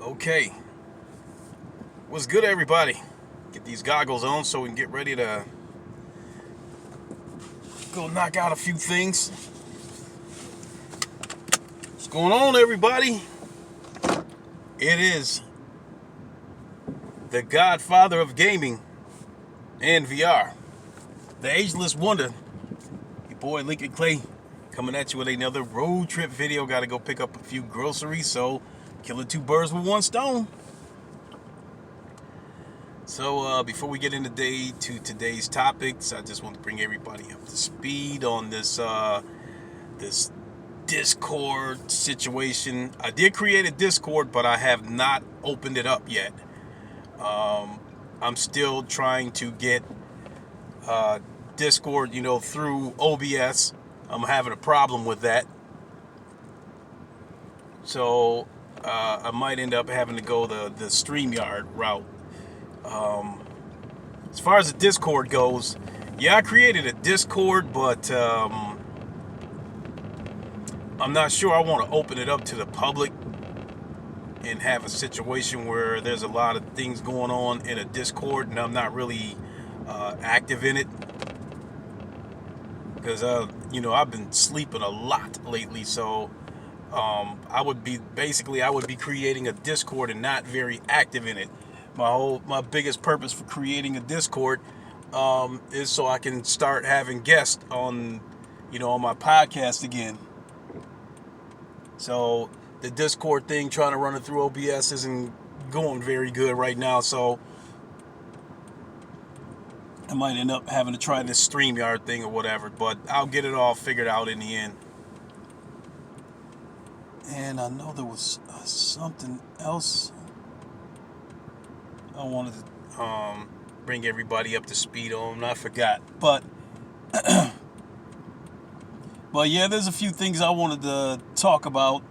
Okay, what's good, everybody? Get these goggles on so we can get ready to go knock out a few things. What's going on, everybody? It is the godfather of gaming and VR, the ageless wonder, your boy Lincoln Clay, coming at you with another road trip video. Got to go pick up a few groceries, so killing two birds with one stone. So before we get into today's topics, I just want to bring everybody up to speed on this Discord situation. I did create a Discord, but I have not opened it up yet. I'm still trying to get Discord, through OBS. I'm having a problem with that. So I might end up having to go the StreamYard route. As far as the Discord goes, yeah, I created a Discord, but I'm not sure I want to open it up to the public and have a situation where there's a lot of things going on in a Discord and I'm not really active in it, because I've been sleeping a lot lately. So I would be creating a Discord and not very active in it. My biggest purpose for creating a Discord is so I can start having guests on my podcast again. So the Discord thing, trying to run it through OBS, isn't going very good right now. So I might end up having to try this StreamYard thing or whatever, but I'll get it all figured out in the end. And I know there was something else I wanted to bring everybody up to speed on, and I forgot. But yeah, there's a few things I wanted to talk about.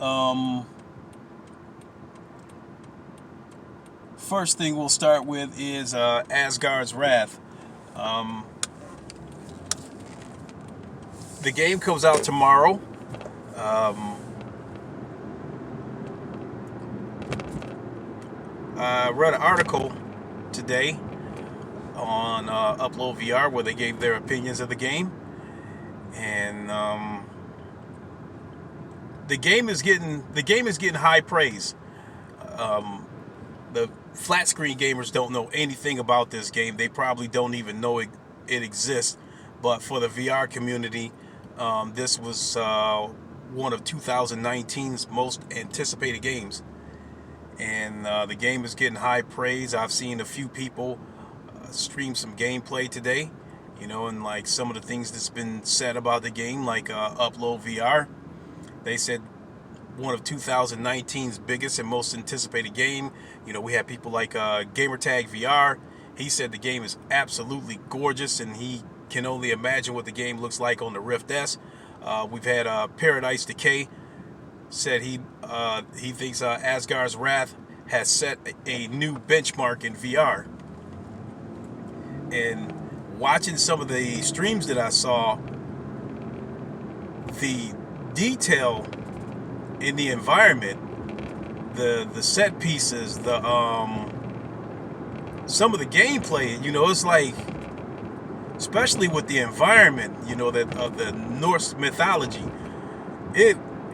First thing we'll start with is Asgard's Wrath. The game comes out tomorrow. I read an article today on Upload VR where they gave their opinions of the game, and the game is getting high praise. The flat screen gamers don't know anything about this game. They probably don't even know it exists. But for the VR community, this was one of 2019's most anticipated games. And the game is getting high praise. I've seen a few people stream some gameplay today, and like some of the things that's been said about the game, like Upload VR. They said one of 2019's biggest and most anticipated game. We have people like Gamertag VR. He said the game is absolutely gorgeous, and he can only imagine what the game looks like on the Rift S. We've had Paradise Decay said he thinks Asgard's Wrath has set a new benchmark in VR. And watching some of the streams that I saw, the detail in the environment, the set pieces, some of the gameplay, it's like, especially with the environment, that of the Norse mythology,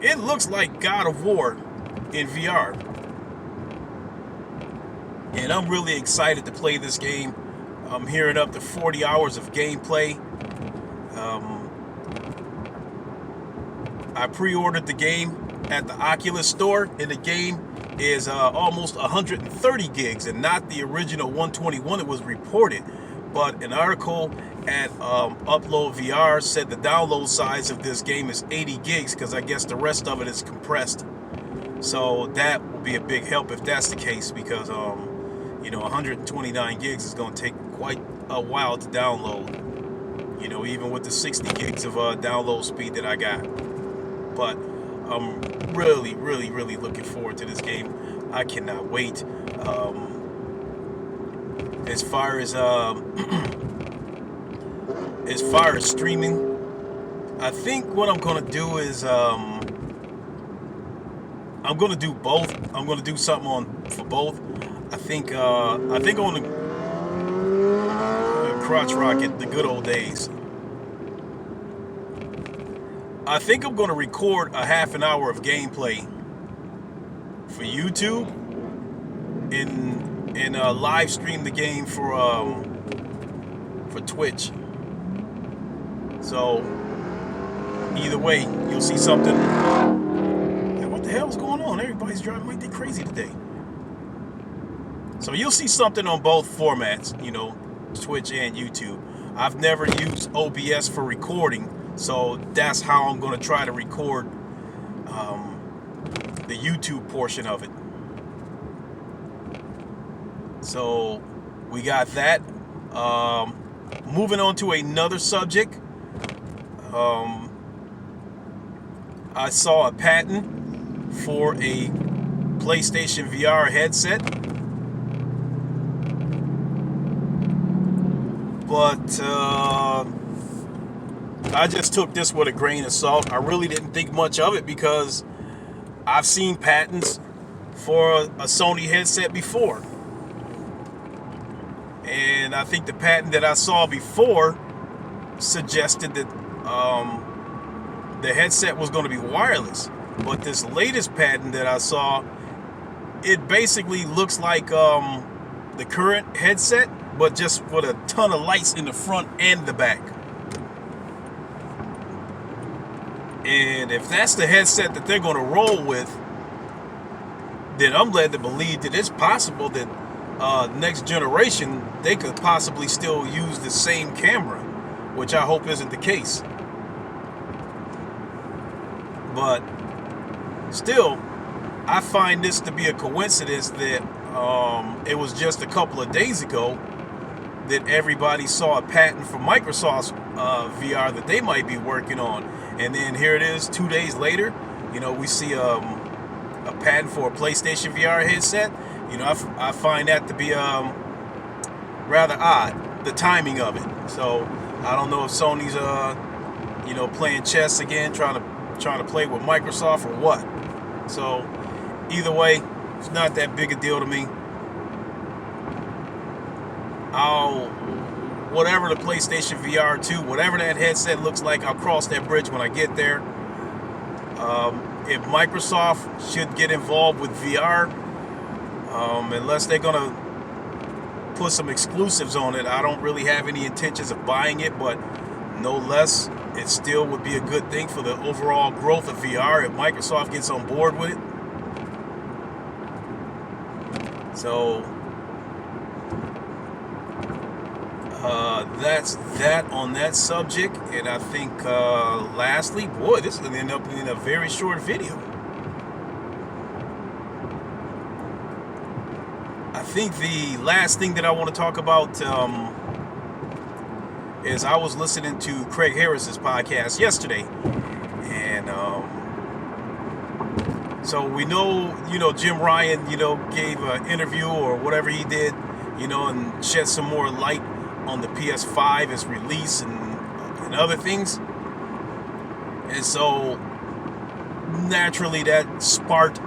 it looks like God of War in VR. And I'm really excited to play this game. I'm hearing up to 40 hours of gameplay. I pre-ordered the game at the Oculus store, and the game is almost 130 gigs and not the original 121 it was reported. But an article at Upload VR said the download size of this game is 80 gigs because I guess the rest of it is compressed. So that will be a big help if that's the case, because 129 gigs is going to take quite a while to download, even with the 60 gigs of download speed that I got. But I'm really, really, really looking forward to this game. I cannot wait. As far as streaming, I think what I'm gonna do is I'm I'm gonna do both. I'm gonna do something for both. I think I'm gonna crotch rocket the good old days. I think I'm gonna record a half an hour of gameplay for YouTube and live stream the game for Twitch. So either way, you'll see something. What the hell is going on? Everybody's driving like they're crazy today. So you'll see something on both formats, you know, Twitch and YouTube. I've never used OBS for recording, so that's how I'm going to try to record the YouTube portion of it. So we got that. Moving on to another subject. I saw a patent for a PlayStation VR headset, but I just took this with a grain of salt. I really didn't think much of it because I've seen patents for a Sony headset before. And I think the patent that I saw before suggested that the headset was going to be wireless. But this latest patent that I saw, it basically looks like the current headset, but just with a ton of lights in the front and the back. And if that's the headset that they're going to roll with, then I'm led to believe that it's possible that next generation they could possibly still use the same camera, which I hope isn't the case. But still, I find this to be a coincidence that it was just a couple of days ago that everybody saw a patent for Microsoft's VR that they might be working on, and then here it is 2 days later. You know, we see a patent for a PlayStation VR headset. You know, I find that to be rather odd, the timing of it. So I don't know if Sony's you know, playing chess again, trying to play with Microsoft or what. So either way, it's not that big a deal to me. Whatever the PlayStation VR 2, whatever that headset looks like, I'll cross that bridge when I get there. If Microsoft should get involved with VR, unless they're gonna put some exclusives on it, I don't really have any intentions of buying it, but no less, it still would be a good thing for the overall growth of VR if Microsoft gets on board with it. So that's that on that subject. And I think lastly, boy, this is going to end up in a very short video. I think the last thing that I want to talk about is I was listening to Craig Harris's podcast yesterday, and so we know, you know, Jim Ryan, you know, gave an interview or whatever he did, you know, and shed some more light on the PS5, its release, and other things. And so naturally that sparked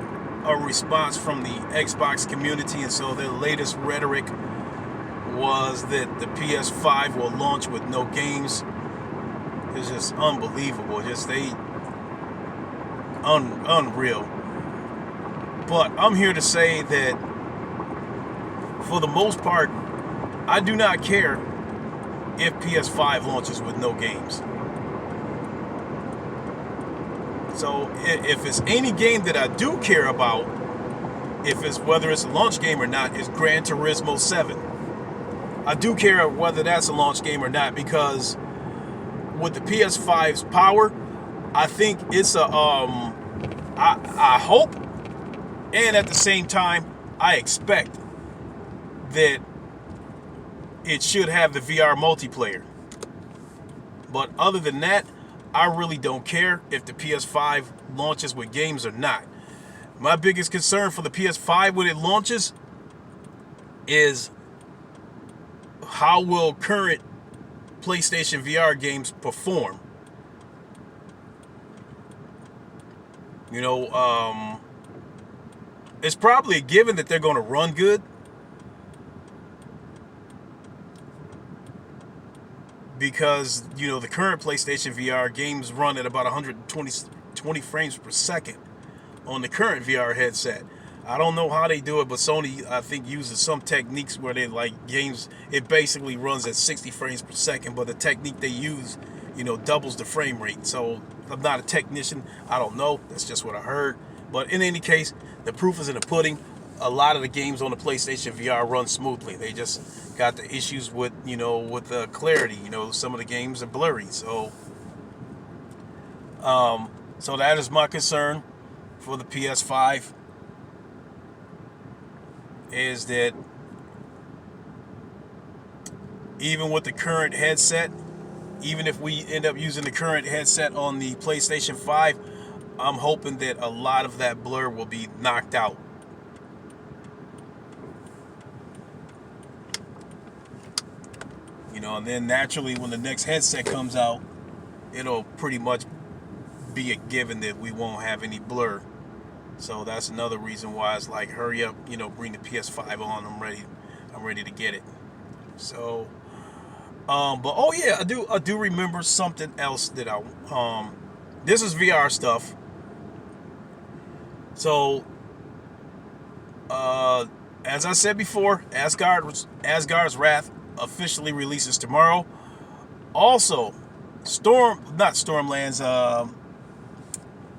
a response from the Xbox community, and so their latest rhetoric was that the PS5 will launch with no games. It's just unbelievable, just unreal. But I'm here to say that for the most part, I do not care if PS5 launches with no games. So if it's any game that I do care about, whether it's a launch game or not, is Gran Turismo 7. I do care whether that's a launch game or not, because with the PS5's power, I think it's a I hope, and at the same time I expect that it should have the VR multiplayer. But other than that, I really don't care if the PS5 launches with games or not. My biggest concern for the PS5 when it launches is how will current PlayStation VR games perform. You know, it's probably a given that they're going to run good, because the current PlayStation VR games run at about 120 frames per second on the current VR headset. I don't know how they do it, but Sony, I think, uses some techniques where they like games. It basically runs at 60 frames per second, but the technique they use, doubles the frame rate. So I'm not a technician. I don't know. That's just what I heard. But in any case, the proof is in the pudding. A lot of the games on the PlayStation VR run smoothly. They just got the issues with, with the clarity. Some of the games are blurry. So that is my concern for the PS5. Is that even with the current headset, even if we end up using the current headset on the PlayStation 5, I'm hoping that a lot of that blur will be knocked out. And then naturally when the next headset comes out, it'll pretty much be a given that we won't have any blur. So that's another reason why it's like, hurry up, bring the PS5 on. I'm ready to get it. So, but oh yeah, I do remember something else that this is VR stuff. So, as I said before, Asgard's Wrath officially releases tomorrow. Also, Stormlands.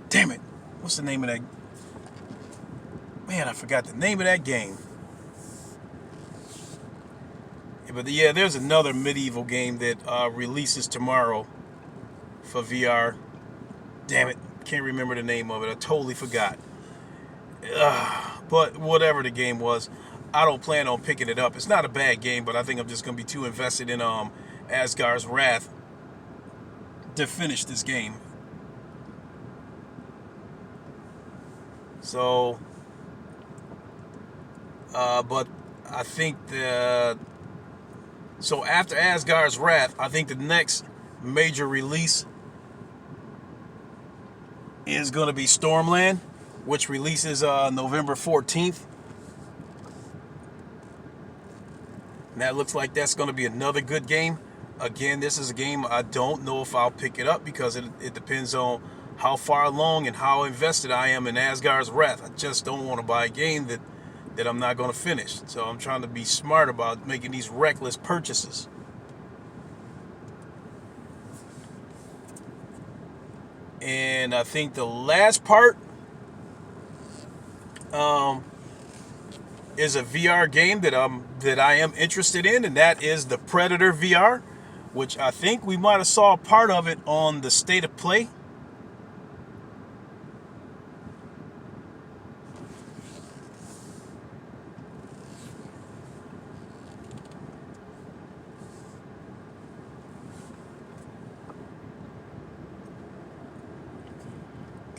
Damn it, what's the name of that? Man, I forgot the name of that game. But yeah, there's another medieval game that releases tomorrow for VR. Damn it, can't remember the name of it. I totally forgot. But whatever the game was, I don't plan on picking it up. It's not a bad game, but I think I'm just going to be too invested in Asgard's Wrath to finish this game. So... but I think so after Asgard's Wrath, I think the next major release is going to be Stormland, which releases November 14th. And that looks like that's going to be another good game. Again, this is a game I don't know if I'll pick it up because it depends on how far along and how invested I am in Asgard's Wrath. I just don't want to buy a game that I'm not going to finish. So I'm trying to be smart about making these reckless purchases. And I think the last part is a VR game that I am interested in, and that is the Predator VR, which I think we might have saw part of it on the State of Play.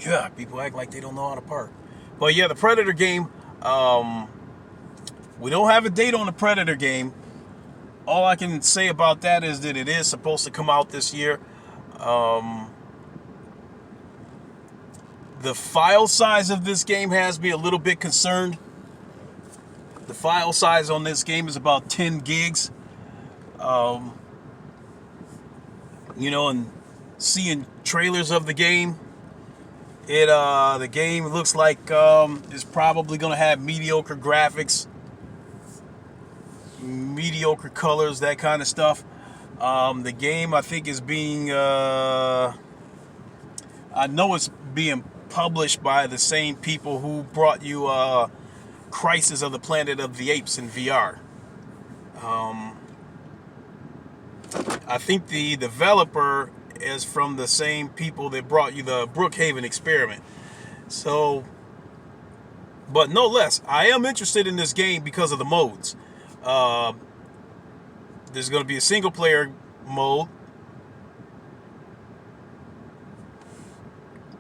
God, people act like they don't know how to park. But yeah, the Predator game, we don't have a date on the Predator game. All I can say about that is that it is supposed to come out this year. The file size of this game has me a little bit concerned. The file size on this game is about 10 gigs. And seeing trailers of the game, the game looks like it's probably going to have mediocre graphics, mediocre colors, that kind of stuff. The game, I think, is being I know it's being published by the same people who brought you Crisis of the Planet of the Apes in VR. I think the developer is from the same people that brought you the Brookhaven Experiment. So, but no less, I am interested in this game because of the modes. There's going to be a single player mode,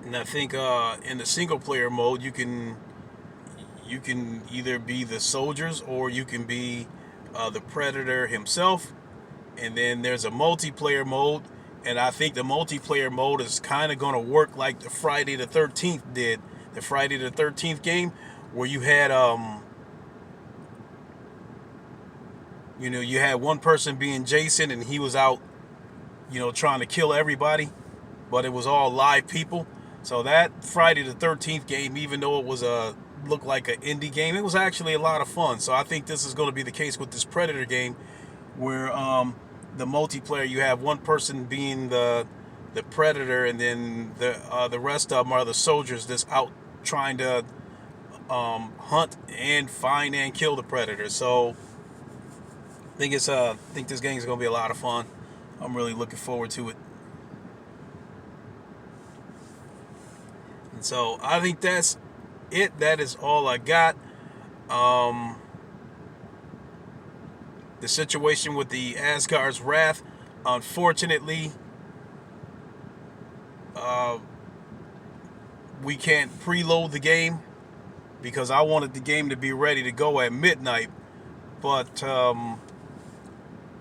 and I think in the single player mode you can either be the soldiers or you can be the Predator himself. And then there's a multiplayer mode, and I think the multiplayer mode is kind of going to work like the Friday the 13th did. The Friday the 13th game, where you had you had one person being Jason, and he was out, trying to kill everybody, but it was all live people. So that Friday the 13th game, even though it was looked like an indie game, it was actually a lot of fun. So I think this is going to be the case with this Predator game, where the multiplayer, you have one person being the Predator, and then the rest of them are the soldiers that's out trying to hunt and find and kill the Predator. So I think this game is going to be a lot of fun. I'm really looking forward to it. And so I think that's it. That is all I got. The situation with the Asgard's Wrath, unfortunately, we can't preload the game because I wanted the game to be ready to go at midnight. But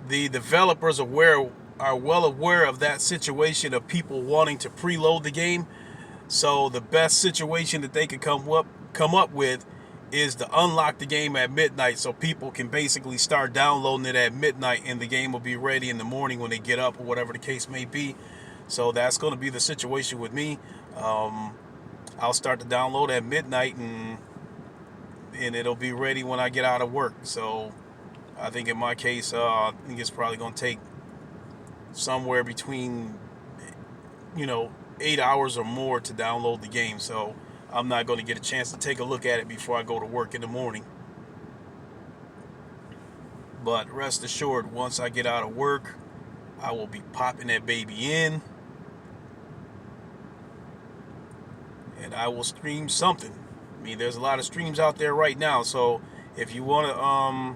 the developers are well aware of that situation of people wanting to preload the game. So the best situation that they could come up with is to unlock the game at midnight, so people can basically start downloading it at midnight, and the game will be ready in the morning when they get up, or whatever the case may be. So that's going to be the situation with me. I'll start the download at midnight, and it'll be ready when I get out of work. So I think in my case, I think it's probably going to take somewhere between 8 hours or more to download the game. So I'm not going to get a chance to take a look at it before I go to work in the morning. But rest assured, once I get out of work, I will be popping that baby in, and I will stream something. I mean, there's a lot of streams out there right now, so if you want to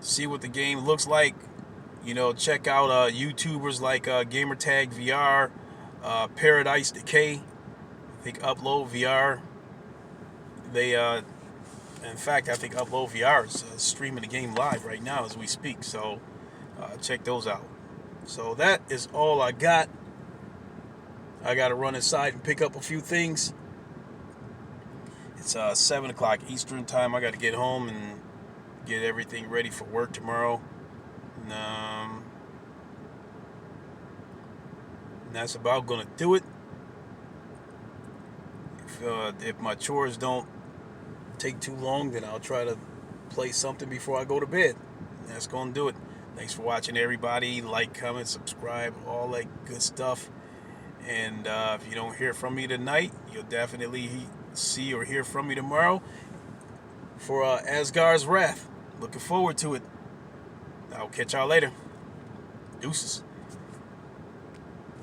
see what the game looks like, check out YouTubers like Gamertag VR, Paradise Decay, I think Upload VR. In fact, I think Upload VR is streaming the game live right now as we speak. So check those out. So that is all I got. I got to run inside and pick up a few things. It's 7 o'clock Eastern time. I got to get home and get everything ready for work tomorrow. And that's about going to do it. If my chores don't take too long, then I'll try to play something before I go to bed. That's going to do it. Thanks for watching, everybody. Like, comment, subscribe, all that good stuff. And if you don't hear from me tonight, you'll definitely see or hear from me tomorrow for Asgard's Wrath. Looking forward to it. I'll catch y'all later. Deuces.